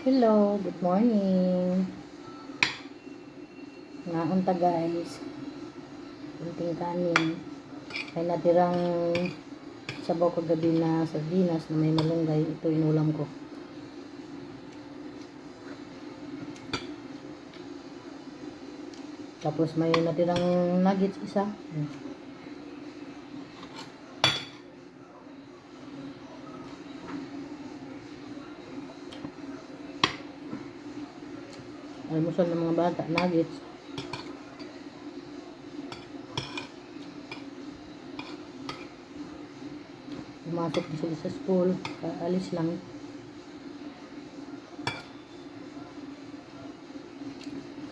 Hello, good morning. Naunta guys. Kunting kanin. May natirang sabaw kagabi na sardinas na may malunggay. Ito inulam ko. Tapos may natirang nuggets isa. Almusal ng mga bata, nuggets. Pumasok na sila sa school, alis lang.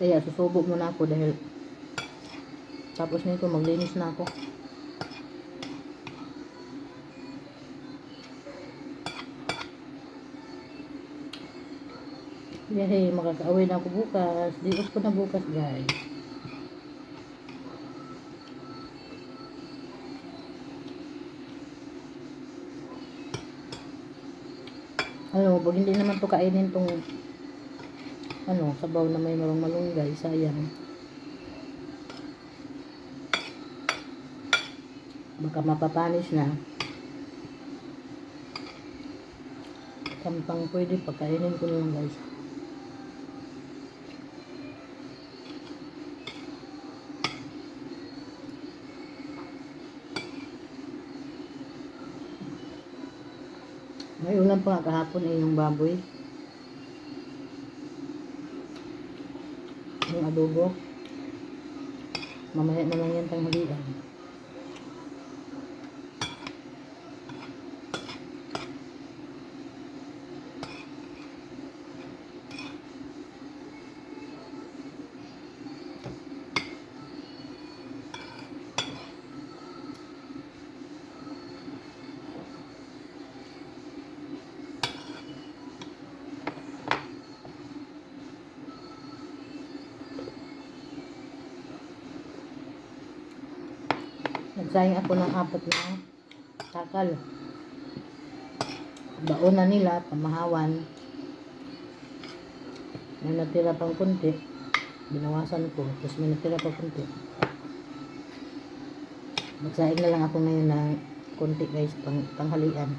Kaya susubo muna ako dahil tapos nito maglinis na ako. Yay, makaka-away na ako bukas. Di-off ko na bukas guys. Pag hindi naman to kainin tong sabaw na may marong malunggay, sayang. Baka mapapanis na. Kampang pwede pagkainin ko na lang guys. May ulam pa nga kahapon ay yung baboy. Yung adobo. Mamaya na lang yan tanghalian. Nagsayang ako ng 4 na takal. Baon na nila, pamahawan. May natira pang kunti. Binawasan ko. Tapos may natira pang kunti. Nagsayang na lang ako ngayon ng kunti guys, panghalian.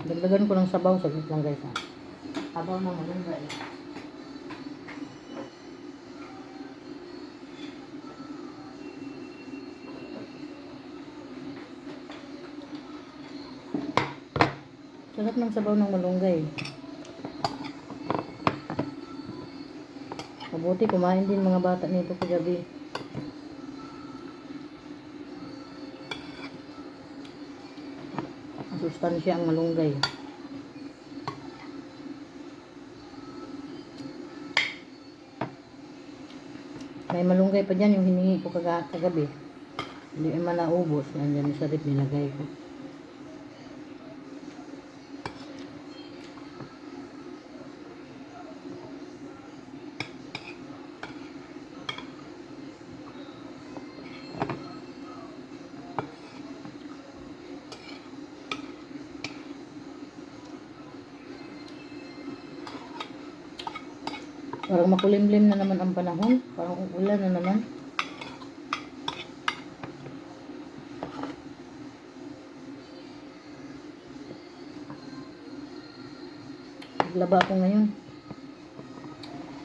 Dagdagan ko ng sabaw, saglit lang guys ha. Sabaw ng malunggay. Sarap ng sabaw ng malunggay. Mabuti kumain din mga bata nito kagabi. Sustansya ang malunggay. May malunggay pa dyan yung hiningi ko kagabi. Hindi man naubos. Nandyan sa rip nilagay ko. Parang makulimlim na naman ang panahon. Parang uulan na naman. Naglaba ako ngayon.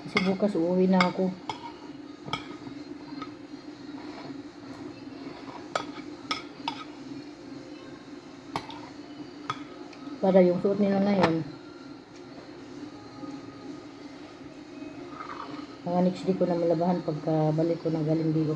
Kasi bukas uuwi na ako. Para yung suot nila ngayon. Mga next day ko na malabahan pagka balik ko na galing bigo.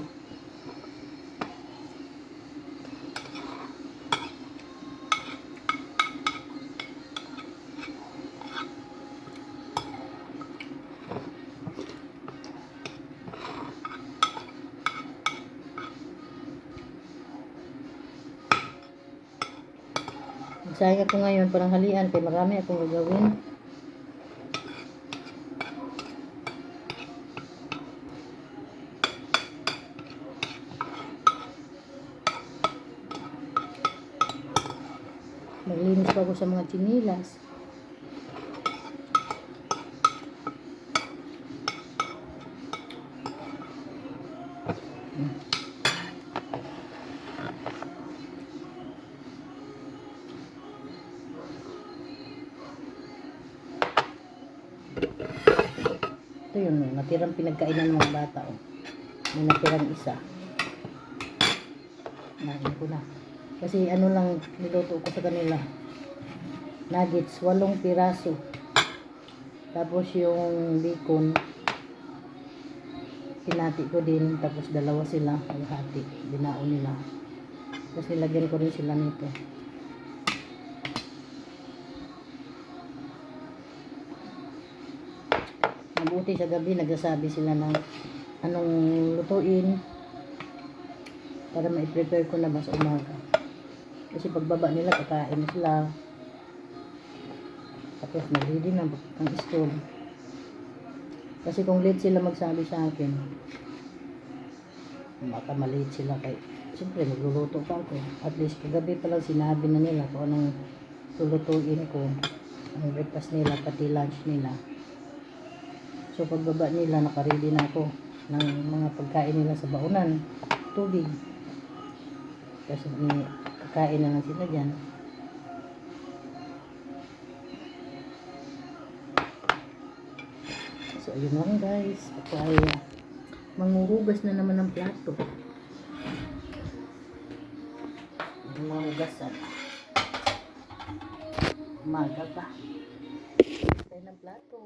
Sayang ako ngayon parang halian kay marami akong gagawin. Naglinis pa ako sa mga chinilas. Ito yun, natirang pinagkainan ng mga bata. Oh. May natirang isa. Nain ko na. Kasi ano lang niluto ko sa kanila. Nuggets, 8 piraso. Tapos yung bacon, pinati ko din. Tapos 2 sila, hati. Binaon nila. Tapos nilagyan ko rin sila nito. Mabuti sa gabi, nagsasabi sila ng anong lutuin para ma-prepare ko na ba sa umaga. Kasi pagbaba nila, kakain na sila. Tapos mag-ready na ang stove. Kasi kung late sila magsabi sa akin, baka malate sila kay siyempre magluluto pa ako. At least kagabi pa lang sinabi na nila kung anong lulutuin ko. Ang breakfast nila, pati lunch nila. So pagbaba nila, nakaready na ako ng mga pagkain nila sa baunan, tubig. Kasi kakain na lang sila dyan. So ayun lang guys, ako ay manghuhugas na naman ng plato. Yung mga hugasan. Umaga pa. Tayo ng plato.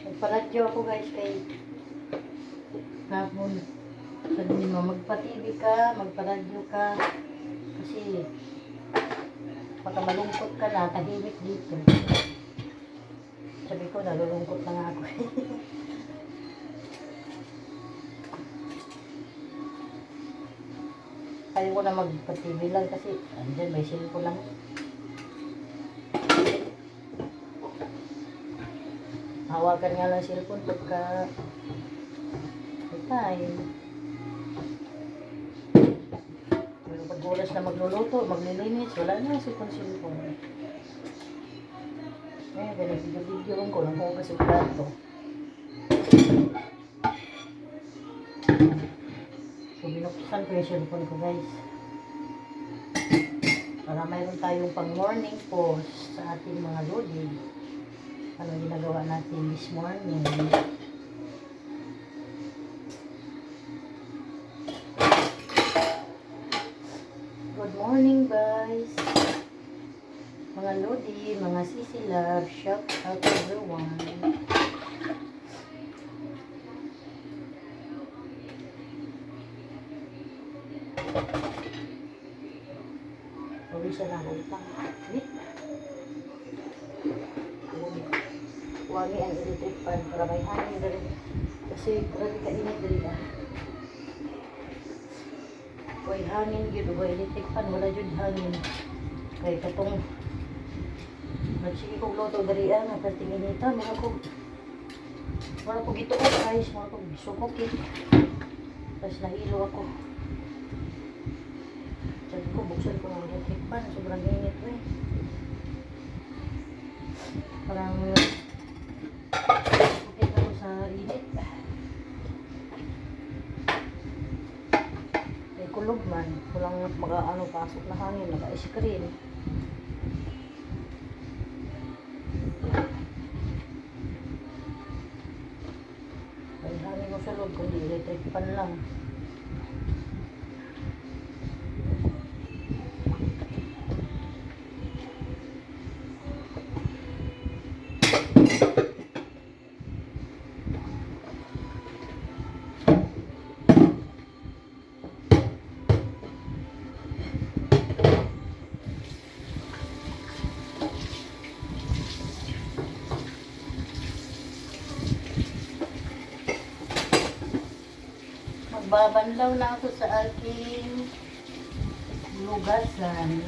Nagparadyo ako guys kay hapon. Sabi mo, magpa-TV ka, magparadyo ka. Kasi baka malungkot ka na, tahimik dito. Sabi ko, nalulungkot na nga ako. Ayaw ko na magpa-TV lang kasi andyan may cellphone lang. Hawakan nga lang cellphone pagka time. Pero pag oras na magluluto, maglilinis, wala na cellphone. Eh, ganun video ko nang hugas yung plato. So, binuksan ko yung cellphone ko guys. Para mayroon tayong pang morning post sa ating mga lodi. Ano ginagawa natin this morning. Good morning guys. Mga lodi, mga sisi love, shout out everyone. Pawisa na lang pang wait. Wagi ang electric fan para may hangin na rin. Kasi grabe ka init na rin. Way hangin yun, way electric fan, wala yun hangin. Kaya katong nagsige kong loto dari ang napatingin nito, wala ko gito ko guys, wala ko sumok eh. Tapos nahilo ako. Sabi ko, buksan ko ng electric fan, sobrang init eh. Parang sakit ako sa init. May kulog man, walang mag-ano pasok na hangin, naka-screen. May hangin mo sa loob, kundi electric fan lang. Magbabanlaw na ako sa aking lugasan.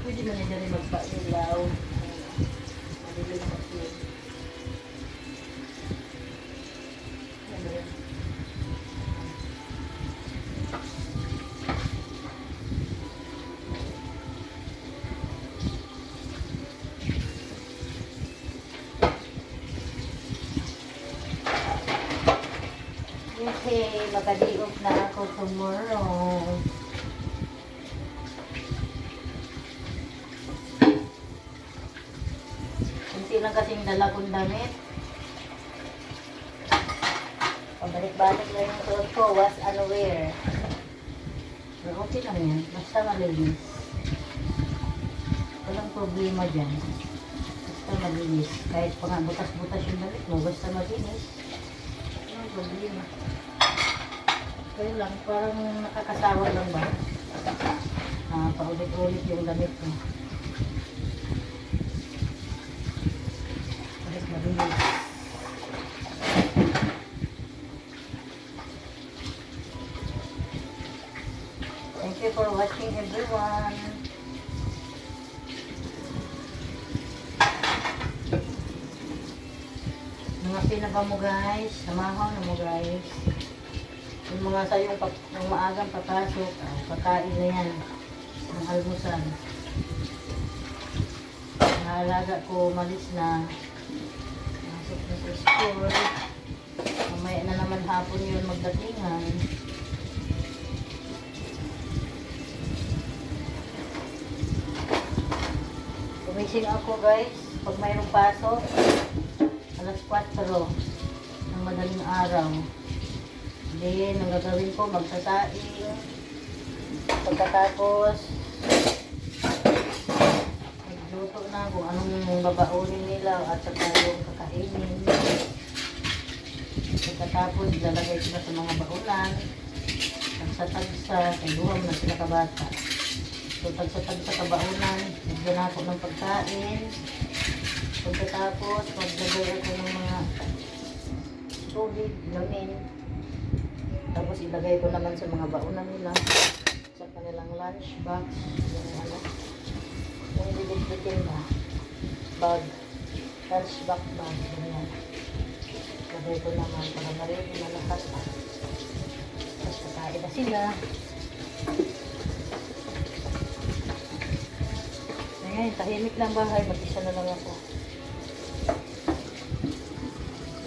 Pwede mo na rin magpailaw. Malilim kasi. Ano yan? Okay, makadiog na ako tomorrow. Kunti lang kasing dala kong damit. Pabalik-balik lang yung suot ko, was unaware. Pero okay lang yan, basta malinis. Walang problema dyan. Basta malinis. Kahit pa nga butas-butas yung damit mo, basta malinis. Walang problema. Kaya lang, parang nakakasawa lang ba? Paulit-ulit yung damit ko. Kahit malinis. Thank you for watching, everyone. Mga pinaba mo guys, samahan na mo guys. Yung mga sayong yung maagang papasok, pagkain na yan ng almusal. Naalaga ko, malis na. Masok na sa school. Mamaya na naman hapon yun magdatingan. Gumising ako guys, pag mayroong pasok, alas 4 ng madaling araw. Then, ang gagawin ko, magsasaing. Pagkatapos, magluto na kung anong babaunin nila at saka yung kakainin. Pagkatapos, lalagay sila sa mga baunan. Tagsa-tagsa, kailuham na sila kabata. So, tagsa-tagsa kabaunan, nagyan ako ng pagkain. Pagkatapos, maglagay ako ng mga tubig, lamin. Tapos ilagay ko naman sa mga baunan nila, sa kanilang lunch box, yung bibig-bitin na bag, lunch box bag, ganyan. Ilagay ko naman para marami na lahat. Tapos kakain na sila. Ngayon, tahimik lang bahay, mag-isa na lang ako.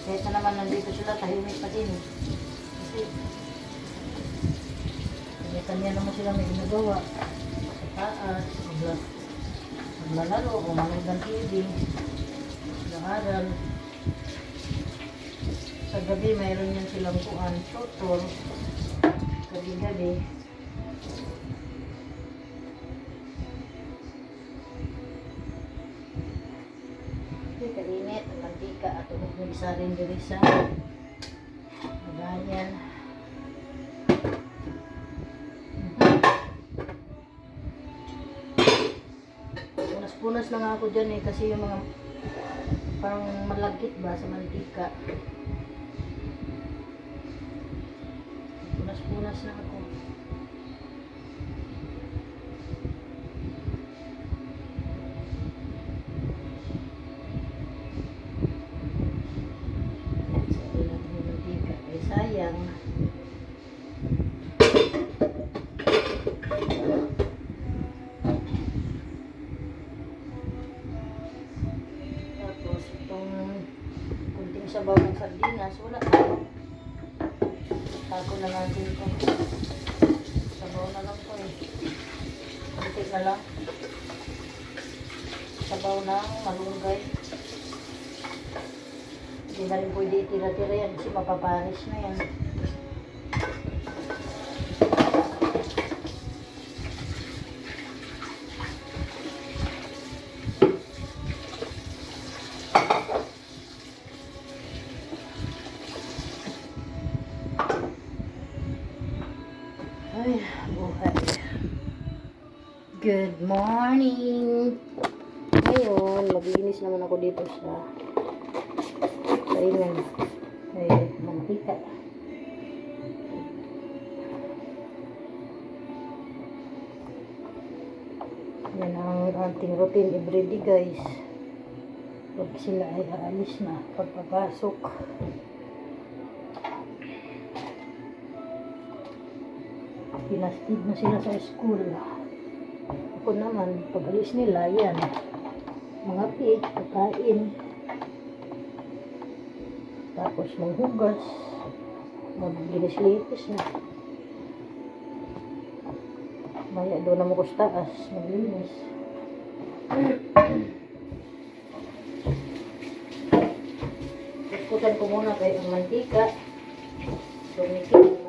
Kahit na naman nandito sila, tahimik pa din. Kasi kanya naman sila may ginagawa sa taas, maglalaro o manood ng TV, nag-aaral. Sa gabi mayroon yan silang kuan, tutor, gabi-gabi. Okay, kainit ang mantika at umugmigsa rin diri sa ganyan. Punas lang ako dyan kasi yung mga parang malagkit ba sa mantika. Punas lang ako. Sabi natin yung mantika. Ay sayang. Sabaw ng sardinas, wala na. Tako na natin ito. Sabaw na lang ito Kunti na lang. Sabaw ng malunggay. Hindi na rin pwede itira-tira yan kasi mapapanis na yan. Ay, buhay. Good morning! Ngayon, maglinis naman ako dito sa ingan. Ay, mantika. Yan ang ating routine everyday, guys. Pag sila ay aalis na, pagpapasok. Pinastid na sila sa school. Ako naman, pag alis nila, yan. Mga pig, pagkain. Tapos maghugas. Maglinis-linis na. Maya doon na mo ko sa taas. Maglinis. Ikutan ko muna kayo ang mantika. Tumikit ang mantika.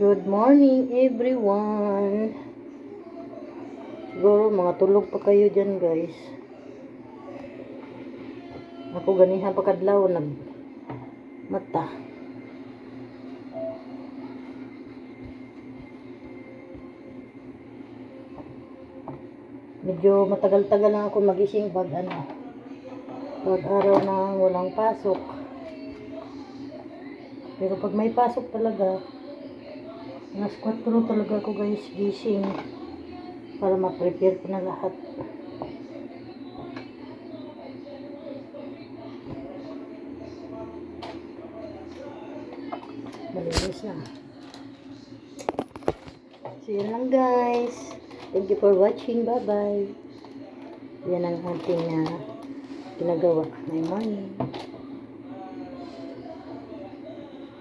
Good morning, everyone. Siguro mga tulog pa kayo dyan, guys. Ako ganihan pa kadlaw nag mata. Medyo matagal-tagal lang ako magising pag araw na walang pasok. Pero pag may pasok talaga, alas 4 talaga ako, guys, gising para ma-prepare ko na lahat. Malinis na. So yan lang, guys. Thank you for watching. Bye-bye. Yan ang ating ginagawa ngayong morning.